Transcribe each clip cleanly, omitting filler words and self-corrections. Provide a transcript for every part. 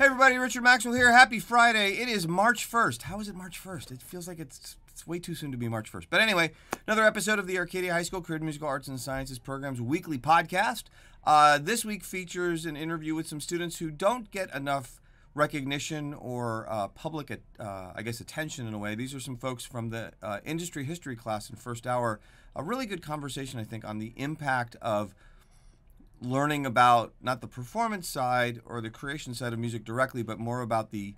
Hey everybody, Richard Maxwell here. Happy Friday. It is March 1st. How is it March 1st? It feels like it's way too soon to be March 1st. But anyway, another episode of the Arcadia High School Creative Musical Arts and Sciences program's weekly podcast. This week features an interview with some students who don't get enough recognition or public, attention in a way. These are some folks from the industry history class in first hour. A really good conversation, I think, on the impact of learning about not the performance side or the creation side of music directly, but more about the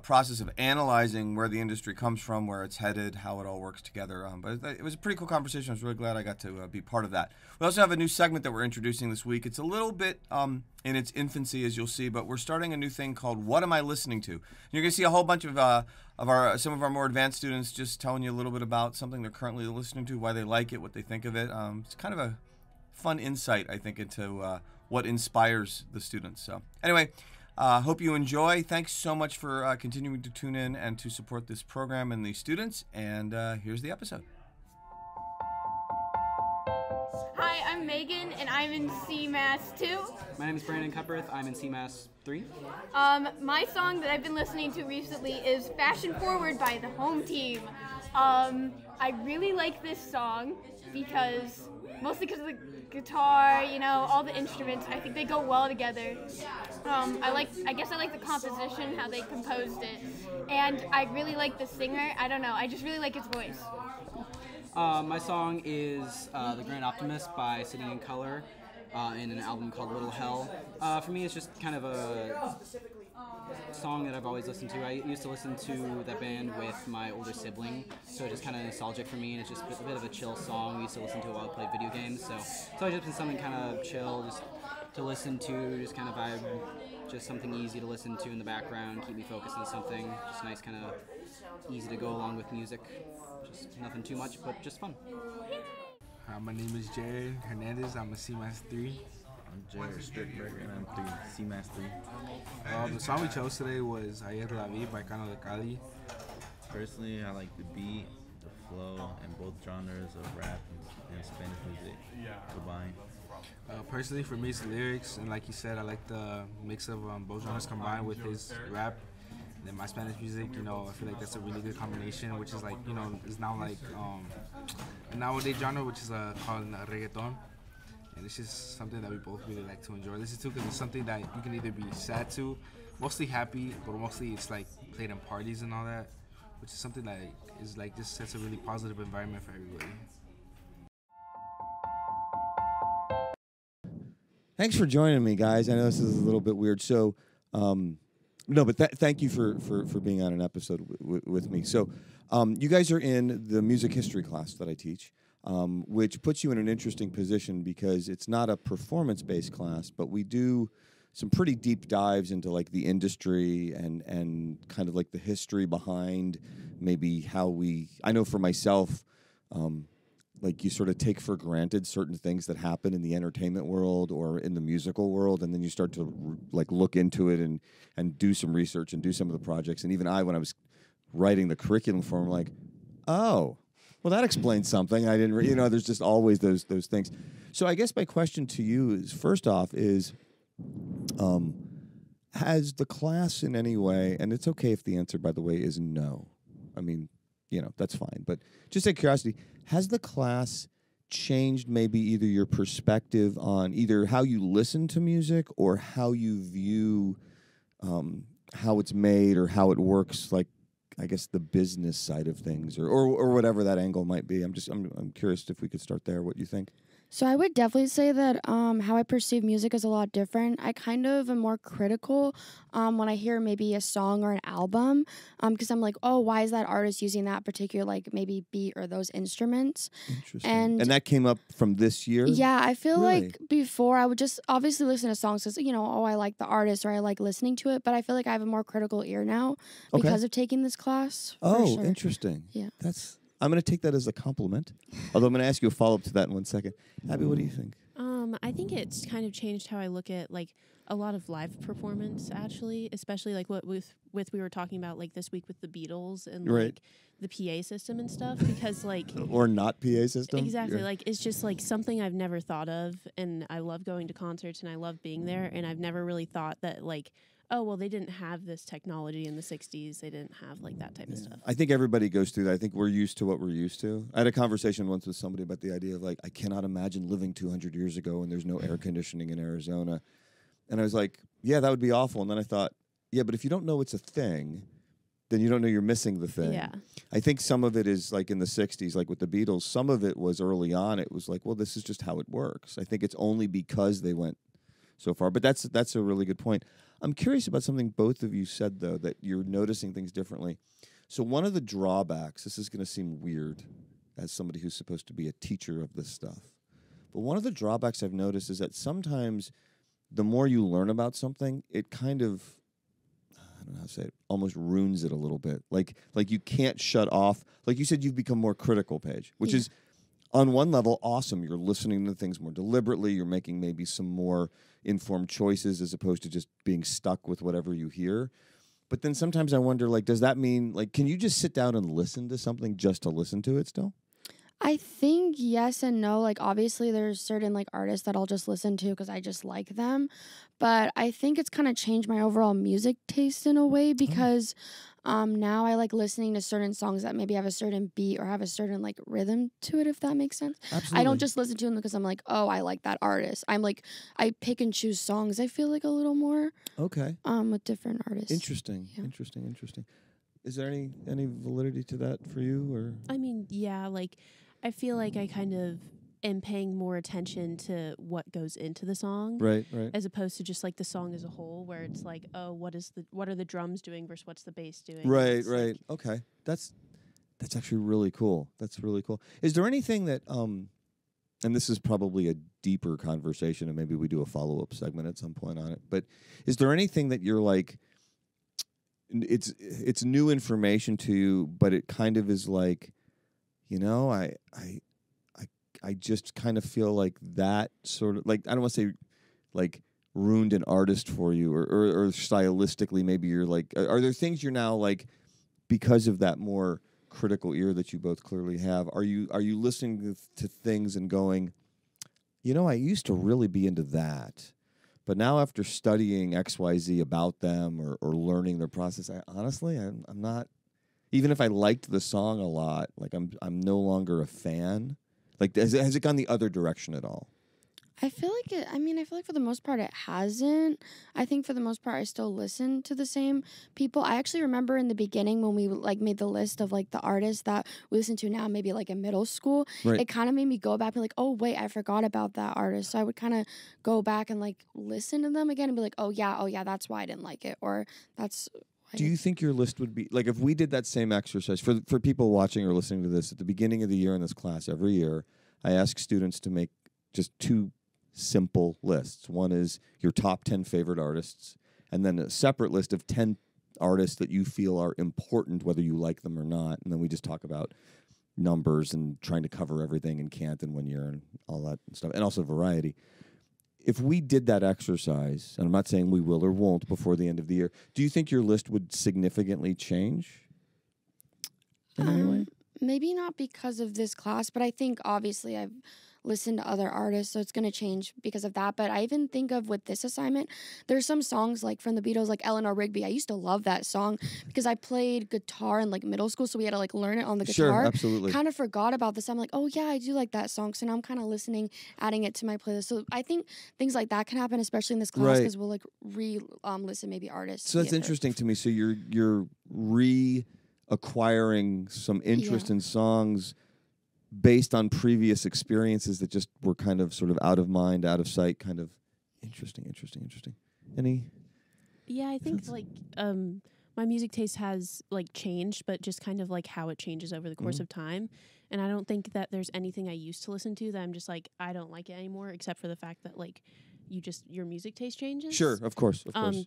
process of analyzing where the industry comes from, where it's headed, how it all works together. But it was a pretty cool conversation. I was really glad I got to be part of that. We also have a new segment that we're introducing this week. It's a little bit in its infancy, as you'll see, but we're starting a new thing called What Am I Listening To? And you're going to see a whole bunch of some of our more advanced students just telling you a little bit about something they're currently listening to, why they like it, what they think of it. It's kind of a fun insight, I think, into what inspires the students. So anyway, hope you enjoy. Thanks so much for continuing to tune in and to support this program and the students. And here's the episode. Hi, I'm Megan, and I'm in CMAS 2. My name is Brandon Cupworth. I'm in CMAS 3. My song that I've been listening to recently is Fashion Forward by the Home Team. I really like this song mostly because of the guitar, all the instruments. I think they go well together. I guess I like the composition, how they composed it. And I really like the singer. I don't know, I just really like his voice. My song is The Grand Optimist by Sitting in Color in an album called Little Hell. For me, it's just kind of a song that I've always listened to. I used to listen to that band with my older sibling, so it's just kind of nostalgic for me, and it's just a bit of a chill song. We used to listen to it while we played video games, so it's always just been something kind of chill, just to listen to, just kind of vibe, just something easy to listen to in the background, keep me focused on something, just nice, kind of easy to go along with music, just nothing too much, but just fun. Hi, my name is Jared Hernandez. I'm a CMAS 3. I'm Jared Strickberger, and I'm CMAS 3. The song we chose today was Ayer La Vi by Cano de Cali. Personally, I like the beat, the flow, and both genres of rap and Spanish music combined. Personally, for me, it's the lyrics, and like you said, I like the mix of both genres combined with his rap. And then my Spanish music, I feel like that's a really good combination, which is like, is now like a nowadays genre, which is called reggaeton. And it's just something that we both really like to enjoy listen to, because it's something that you can either be sad to, mostly happy, but mostly it's like played in parties and all that, which is something that is like just sets a really positive environment for everybody. Thanks for joining me, guys. I know this is a little bit weird. So, thank you for being on an episode with me. So, you guys are in the music history class that I teach. Which puts you in an interesting position because it's not a performance-based class, but we do some pretty deep dives into like the industry and kind of like the history behind maybe how I know for myself, like you sort of take for granted certain things that happen in the entertainment world or in the musical world, and then you start to like look into it and do some research and do some of the projects. And even when I was writing the curriculum for them, like, oh, well, that explains something. I didn't, there's just always those things. So I guess my question to you is, first off, has the class in any way, and it's okay if the answer, by the way, is no. I mean, that's fine. But just out of curiosity, has the class changed maybe either your perspective on either how you listen to music or how you view how it's made or how it works, like, I guess the business side of things, or whatever that angle might be. I'm curious if we could start there. What you think? So I would definitely say that how I perceive music is a lot different. I kind of am more critical when I hear maybe a song or an album, because I'm like, oh, why is that artist using that particular like maybe beat or those instruments? Interesting. And that came up from this year? Yeah, I feel Really? like before I would just obviously listen to songs because, oh, I like the artist or I like listening to it, but I feel like I have a more critical ear now because of taking this class. Oh, sure. Interesting. Yeah. I'm going to take that as a compliment, although I'm going to ask you a follow-up to that in 1 second. Abby, what do you think? I think it's kind of changed how I look at like a lot of live performance, actually, especially like what we were talking about like this week with the Beatles and like the PA system and stuff, because like or not PA system. Exactly. Like it's just like something I've never thought of, and I love going to concerts and I love being there, and I've never really thought that like, oh, well, they didn't have this technology in the 60s. They didn't have like that type of stuff. I think everybody goes through that. I think we're used to what we're used to. I had a conversation once with somebody about the idea of like, I cannot imagine living 200 years ago and there's no air conditioning in Arizona. And I was like, yeah, that would be awful. And then I thought, yeah, but if you don't know it's a thing, then you don't know you're missing the thing. Yeah. I think some of it is like in the 60s, like with the Beatles, some of it was early on. It was like, well, this is just how it works. I think it's only because they went so far. But that's a really good point. I'm curious about something both of you said, though, that you're noticing things differently. So one of the drawbacks, this is going to seem weird as somebody who's supposed to be a teacher of this stuff, but one of the drawbacks I've noticed is that sometimes the more you learn about something, it kind of, I don't know how to say it, almost ruins it a little bit. Like you can't shut off. Like you said, you've become more critical, Paige, which is on one level awesome. You're listening to things more deliberately. You're making maybe some more informed choices as opposed to just being stuck with whatever you hear. But then sometimes I wonder, like, does that mean, like, can you just sit down and listen to something just to listen to it still? I think yes and no. Like, obviously, there's certain, like, artists that I'll just listen to because I just like them. But I think it's kind of changed my overall music taste in a way because now I like listening to certain songs that maybe have a certain beat or have a certain, like, rhythm to it, if that makes sense. Absolutely. I don't just listen to them because I'm like, oh, I like that artist. I'm like, I pick and choose songs, I feel like, a little more. Okay. With different artists. Interesting. Yeah. Interesting. Is there any validity to that for you? Or I mean, yeah, like, I feel like I kind of am paying more attention to what goes into the song, right, as opposed to just like the song as a whole, where it's like, oh, what are the drums doing versus what's the bass doing? Right. Like, Okay, that's actually really cool. That's really cool. Is there anything that and this is probably a deeper conversation, and maybe we do a follow-up segment at some point on it. But is there anything that you're like, it's new information to you, but it kind of is like, you know, I just kind of feel like that sort of, like, I don't want to say like ruined an artist for you, or stylistically maybe you're like, are there things you're now like, because of that more critical ear that you both clearly have, are you listening to things and going, you know, I used to really be into that, but now after studying XYZ about them or learning their process, I'm not, even if I liked the song a lot, like I'm no longer a fan. Like, has it gone the other direction at all? I feel like for the most part it hasn't. I think for the most part I still listen to the same people. I actually remember in the beginning when we like made the list of like the artists that we listen to now, maybe like in middle school, right. It kind of made me go back and be like, oh wait, I forgot about that artist. So I would kind of go back and like listen to them again and be like, oh yeah, that's why I didn't like it, or that's. Do you think your list would be, like, if we did that same exercise, for people watching or listening to this, at the beginning of the year in this class, every year, I ask students to make just two simple lists. One is your top 10 favorite artists, and then a separate list of 10 artists that you feel are important, whether you like them or not. And then we just talk about numbers and trying to cover everything and can't in 1 year and all that stuff, and also variety. If we did that exercise, and I'm not saying we will or won't before the end of the year, do you think your list would significantly change in any way? Maybe not because of this class, but I think obviously I've listened to other artists, so it's going to change because of that. But I even think of with this assignment, there's some songs like from the Beatles, like Eleanor Rigby. I used to love that song because I played guitar in like middle school, so we had to like learn it on the guitar. Sure, absolutely. Kind of forgot about this. I'm like, oh yeah, I do like that song. So now I'm kind of listening, adding it to my playlist. So I think things like that can happen, especially in this class, because we'll like listen maybe artists. So that's interesting to me. So you're reacquiring some interest in songs based on previous experiences that just were kind of sort of out of mind, out of sight, kind of interesting. Any? Yeah, I think like my music taste has like changed, but just kind of like how it changes over the course of time. And I don't think that there's anything I used to listen to that I'm just like, I don't like it anymore, except for the fact that like your music taste changes. Sure, of course.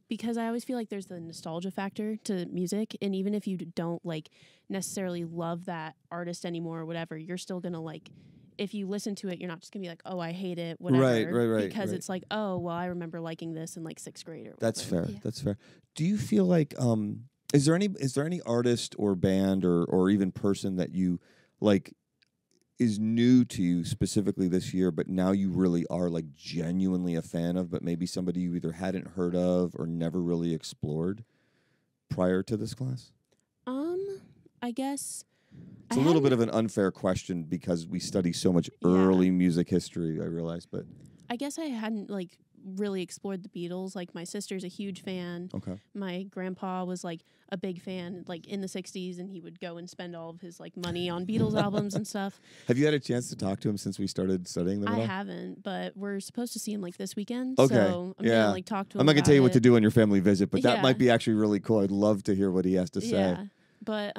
Because I always feel like there's the nostalgia factor to music, and even if you don't like necessarily love that artist anymore or whatever, you're still gonna like, if you listen to it, you're not just gonna be like, oh, I hate it, whatever. Right. Because it's like, oh, well, I remember liking this in like 6th grade or whatever. That's fair. Yeah. That's fair. Do you feel like is there any artist or band or even person that you like is new to you specifically this year, but now you really are like genuinely a fan of, but maybe somebody you either hadn't heard of or never really explored prior to this class? I guess it's a little bit of an unfair question because we study so much early music history, I realize, but I guess I hadn't like really explored the Beatles. Like my sister's a huge fan. Okay. My grandpa was like a big fan like in the 60s, and he would go and spend all of his like money on Beatles albums and stuff. Have you had a chance to talk to him since we started studying them at I all? haven't, but we're supposed to see him like this weekend. Okay. So I'm gonna like talk to him. I'm not gonna about tell you what it. to do on your family visit, but that Yeah. might be actually really cool. I'd love to hear what he has to say. Yeah. But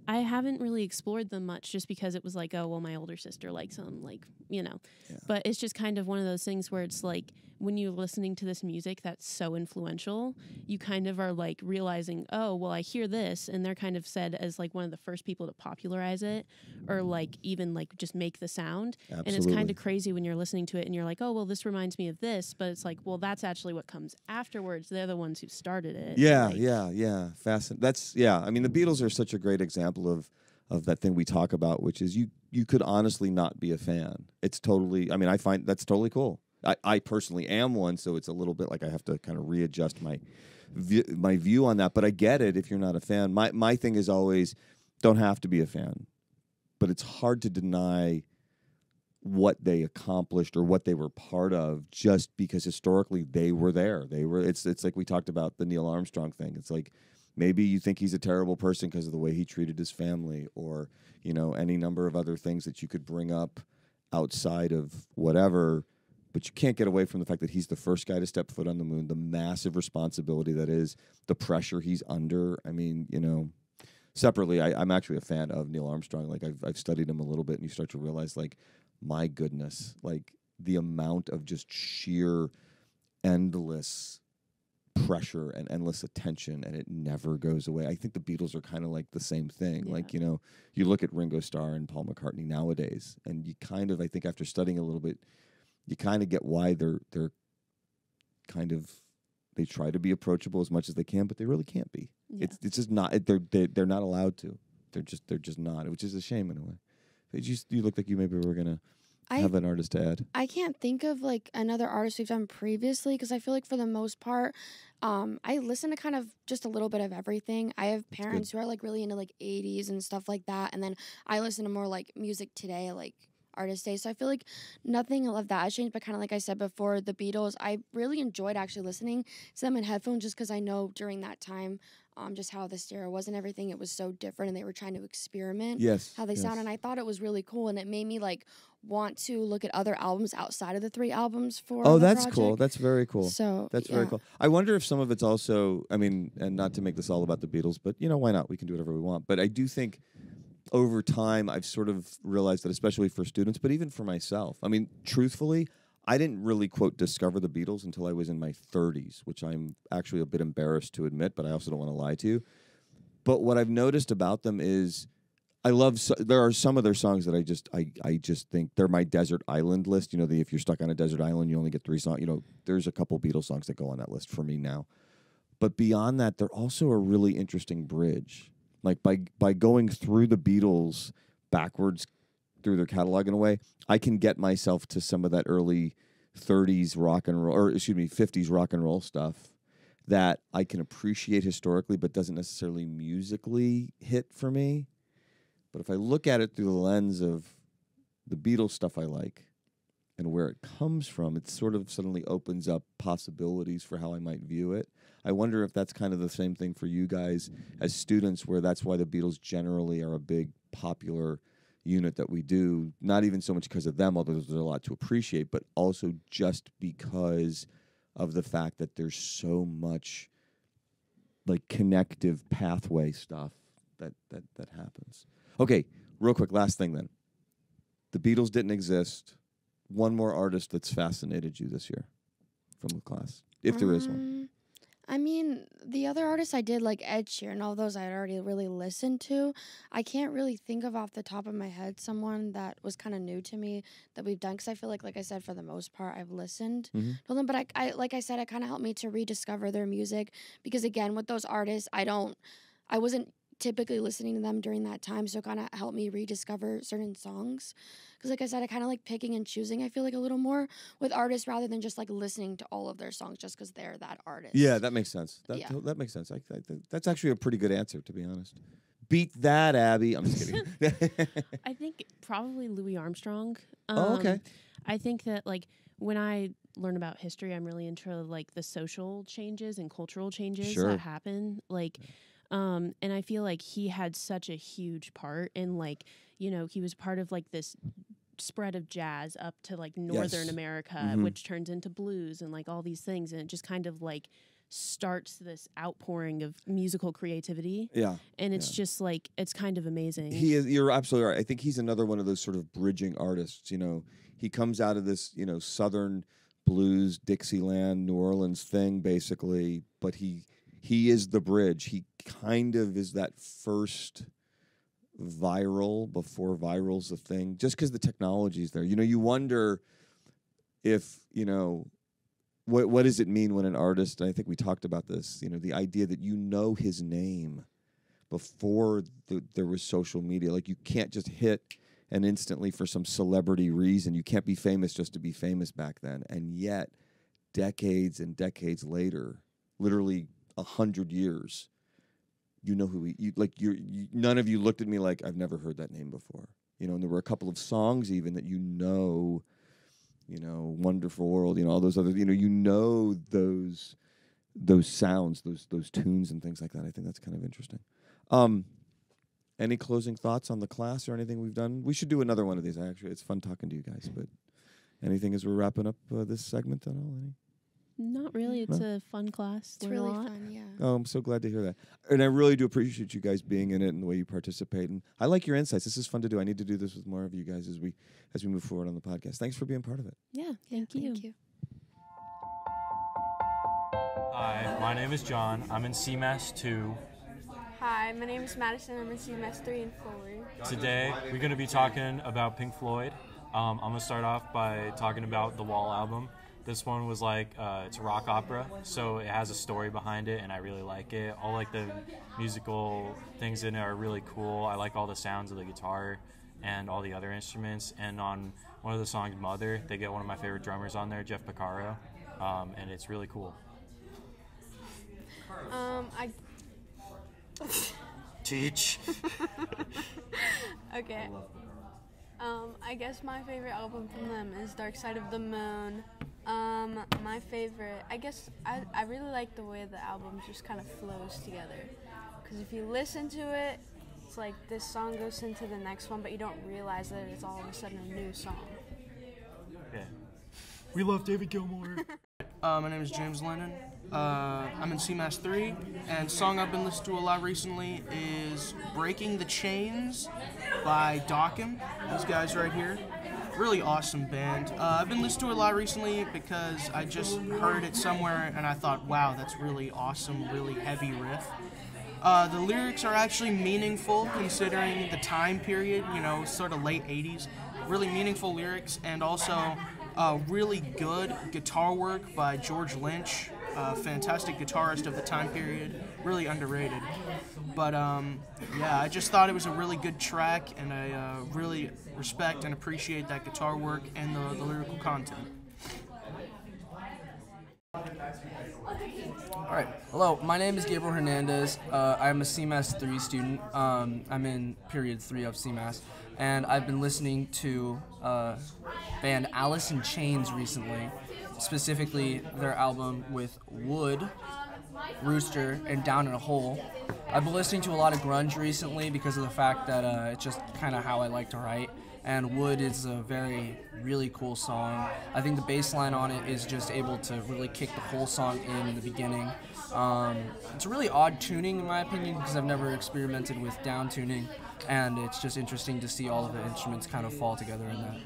I haven't really explored them much just because it was like, oh, well, my older sister likes them, like, you know. Yeah. But it's just kind of one of those things where it's like when you're listening to this music that's so influential, you kind of are like realizing, oh, well, I hear this, and they're kind of said as like one of the first people to popularize it or like even like just make the sound. Absolutely. And it's kind of crazy when you're listening to it and you're like, oh, well, this reminds me of this, but it's like, well, that's actually what comes afterwards. They're the ones who started it. Yeah, like, yeah. Fascinating. I mean, the Beatles are such a great example of that thing we talk about, which is you could honestly not be a fan. It's totally, I mean, I find that's totally cool. I personally am one, so it's a little bit like I have to kind of readjust my view on that. But I get it if you're not a fan. My thing is always don't have to be a fan, but it's hard to deny what they accomplished or what they were part of just because historically they were there. It's like we talked about the Neil Armstrong thing. It's like maybe you think he's a terrible person because of the way he treated his family or, you know, any number of other things that you could bring up outside of whatever, but you can't get away from the fact that he's the first guy to step foot on the moon, the massive responsibility that is, the pressure he's under. I mean, you know, separately, I'm actually a fan of Neil Armstrong. Like I've studied him a little bit, and you start to realize, like, my goodness, like the amount of just sheer endless pressure and endless attention, and it never goes away. I think the Beatles are kind of like the same thing. Yeah. Like, you know, you look at Ringo Starr and Paul McCartney nowadays, and you kind of, I think after studying a little bit, you kind of get why they're kind of, they try to be approachable as much as they can, but they really can't be. Yeah. It's just not. They're not allowed to. They're just not, which is a shame in a way. You look like you maybe were gonna have an artist to add. I can't think of like another artist we've done previously because I feel like for the most part, I listen to kind of just a little bit of everything. I have parents who are like really into like 80s and stuff like that, and then I listen to more like music today, like artist day. So I feel like nothing of that has changed, but kind of like I said before, the Beatles, I really enjoyed actually listening to them in headphones just because I know during that time, just how the stereo was and everything, it was so different and they were trying to experiment how they sound, and I thought it was really cool, and it made me like want to look at other albums outside of the 3 albums for the that's project. cool. That's very cool. So that's very cool. I wonder if some of it's also, I mean, and not to make this all about the Beatles, but you know, why not? We can do whatever we want. But I do think over time, I've sort of realized that, especially for students, but even for myself. I mean, truthfully, I didn't really, quote, discover the Beatles until I was in my 30s, which I'm actually a bit embarrassed to admit, but I also don't want to lie to you. But what I've noticed about them is there are some of their songs that I just think they're my desert island list. You know, if you're stuck on a desert island, you only get 3 songs. You know, there's a couple Beatles songs that go on that list for me now. But beyond that, they're also a really interesting bridge. Like by going through the Beatles backwards through their catalog in a way, I can get myself to some of that early 30s rock and roll, or excuse me, 50s rock and roll stuff that I can appreciate historically, but doesn't necessarily musically hit for me. But if I look at it through the lens of the Beatles stuff I like and where it comes from, it sort of suddenly opens up possibilities for how I might view it. I wonder if that's kind of the same thing for you guys as students, where that's why the Beatles generally are a big popular unit that we do, not even so much because of them, although there's a lot to appreciate, but also just because of the fact that there's so much like connective pathway stuff that happens. Okay, real quick, last thing then. The Beatles didn't exist. One more artist that's fascinated you this year from the class, if there is one. I mean, the other artists I did, like Ed Sheeran, all those I had already really listened to. I can't really think of off the top of my head someone that was kind of new to me that we've done, because I feel like I said, for the most part, I've listened to them. But I like I said, it kind of helped me to rediscover their music, because again, with those artists, I wasn't typically listening to them during that time, so it kind of helped me rediscover certain songs. Because like I said, I kind of like picking and choosing, I feel like, a little more with artists rather than just like listening to all of their songs just because they're that artist. Yeah, that makes sense. That makes sense. I think that's actually a pretty good answer, to be honest. Beat that, Abby. I'm just kidding. I think probably Louis Armstrong. Okay. I think that like when I learn about history, I'm really into like the social changes and cultural changes that happen. Like, and I feel like he had such a huge part in like, you know, he was part of like this spread of jazz up to like Northern America, which turns into blues and like all these things. And it just kind of like starts this outpouring of musical creativity. Yeah. And it's just like, it's kind of amazing. He is, you're absolutely right. I think he's another one of those sort of bridging artists. You know, he comes out of this, you know, Southern blues, Dixieland, New Orleans thing, basically, but he is the bridge. He kind of is that first viral before viral's a thing, just because the technology's there. You know, you wonder if, you know, what does it mean when an artist, and I think we talked about this, you know, the idea that you know his name before there was social media. Like, you can't just hit and instantly for some celebrity reason. You can't be famous just to be famous back then. And yet, decades and decades later, literally 100 years, you know who none of you looked at me like, I've never heard that name before. You know, and there were a couple of songs even that you know, Wonderful World, you know, all those other, you know those sounds, those tunes and things like that. I think that's kind of interesting. Any closing thoughts on the class or anything we've done? We should do another one of these, actually. It's fun talking to you guys, but anything as we're wrapping up this segment at all? Not really. It's a fun class. It's really fun, yeah. Oh, I'm so glad to hear that. And I really do appreciate you guys being in it and the way you participate. And I like your insights. This is fun to do. I need to do this with more of you guys as we move forward on the podcast. Thanks for being part of it. Yeah, thank you. Thank you. Hi, my name is John. I'm in CMAS 2. Hi, my name is Madison. I'm in CMAS 3 and forward. Today, we're going to be talking about Pink Floyd. I'm going to start off by talking about the Wall album. This one was like, it's a rock opera, so it has a story behind it, and I really like it. All like the musical things in it are really cool. I like all the sounds of the guitar and all the other instruments. And on one of the songs, Mother, they get one of my favorite drummers on there, Jeff Porcaro, and it's really cool. Teach. Okay. I guess my favorite album from them is Dark Side of the Moon. My favorite, I guess I really like the way the album just kind of flows together. Because if you listen to it, it's like this song goes into the next one, but you don't realize that it's all of a sudden a new song. Yeah. We love David Gilmour. My name is James Lennon. I'm in CMAS 3, and song I've been listening to a lot recently is Breaking the Chains by Dokken. These guys right here. Really awesome band. I've been listening to it a lot recently because I just heard it somewhere and I thought, wow, that's really awesome, really heavy riff. The lyrics are actually meaningful considering the time period, you know, sort of late 80s. Really meaningful lyrics, and also really good guitar work by George Lynch, fantastic guitarist of the time period, really underrated. But yeah, I just thought it was a really good track, and I really respect and appreciate that guitar work and the lyrical content. Alright, hello, my name is Gabriel Hernandez. I'm a CMAS 3 student. I'm in period 3 of CMAS, and I've been listening to band Alice in Chains recently, specifically their album with Wood, Rooster, and Down in a Hole. I've been listening to a lot of grunge recently because of the fact that it's just kind of how I like to write. And Wood is a really cool song. I think the bass line on it is just able to really kick the whole song in the beginning. It's a really odd tuning in my opinion because I've never experimented with down tuning, and it's just interesting to see all of the instruments kind of fall together in that.